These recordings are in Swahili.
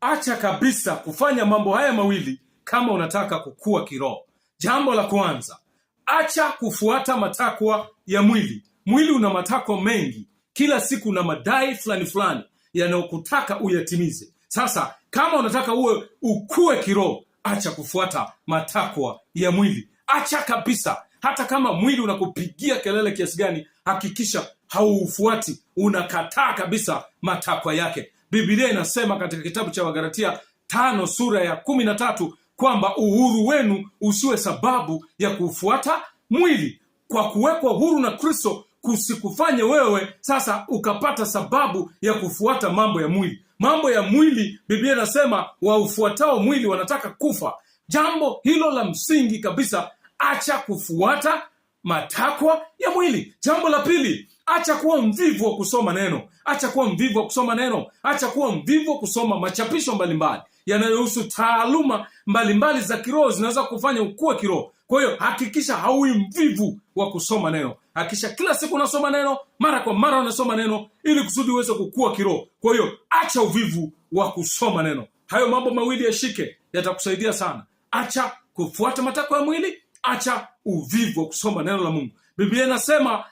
acha kabisa kufanya mambo haya mawili kama unataka kukua kiroho. Jambo la kwanza, acha kufuata matakwa ya mwili. Mwili una matakwa mengi, kila siku una madai fulani yanayokutaka uyatimize. Sasa kama unataka ukue kiroho, acha kufuata matakwa ya mwili. Acha kabisa. Hata kama mwili unakupigia kelele kiasi gani, hakikisha haufuati, unakataa kabisa matakwa yake. Biblia inasema katika kitabu cha Wagalatia 5 sura ya 13 kwamba uhuru wenu usiwe sababu ya kufuata mwili. Kwa kuwekwa huru na Kristo kusikufanye wewe sasa ukapata sababu ya kufuata mambo ya mwili. Mambo ya mwili, Biblia inasema waufuatao mwili wanataka kufa. Jambo hilo la msingi kabisa, acha kufuata matakwa ya mwili. Jambo la pili, acha kuwa mvivu wa kusoma neno. Acha kuwa mvivu wa kusoma neno. Acha kuwa mvivu wa kusoma machapisho mbalimbali yanayohusu taaluma mbalimbali za kiroho zinaweza kufanya ukue kiroho. Kwa hiyo hakikisha haui mvivu wa kusoma neno. Hakikisha kila siku unasoma neno, mara kwa mara unasoma neno, ili kusudi uweze kukua kiroho. Kwa hiyo acha uvivu wa kusoma neno. Hayo mambo mawili yashike, yatakusaidia sana. Acha kufuata matakwa ya mwili, acha uvivu wa kusoma neno la Mungu. Biblia inasema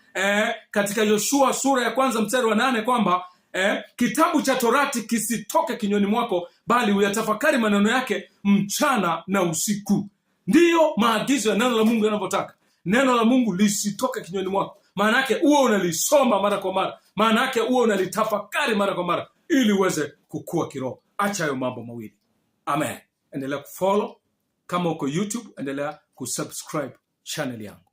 katika Yoshua sura ya 1 mstari wa 8 kwamba kitabu cha Torati kisitoke kinywani mwako, bali uyatafakari maneno yake mchana na usiku. Ndiyo maagizo ya neno la Mungu yanavyotaka. Neno la Mungu lisitoke kinywani mwako. Maana yake uwe unalisoma mara kwa mara. Maana yake uwe unalitafakari mara kwa mara, ili uweze kukua kiroho. Acha hayo mambo mawili. Amen. Endelea kufollow. Kama uko YouTube, endelea kusubscribe channel yangu.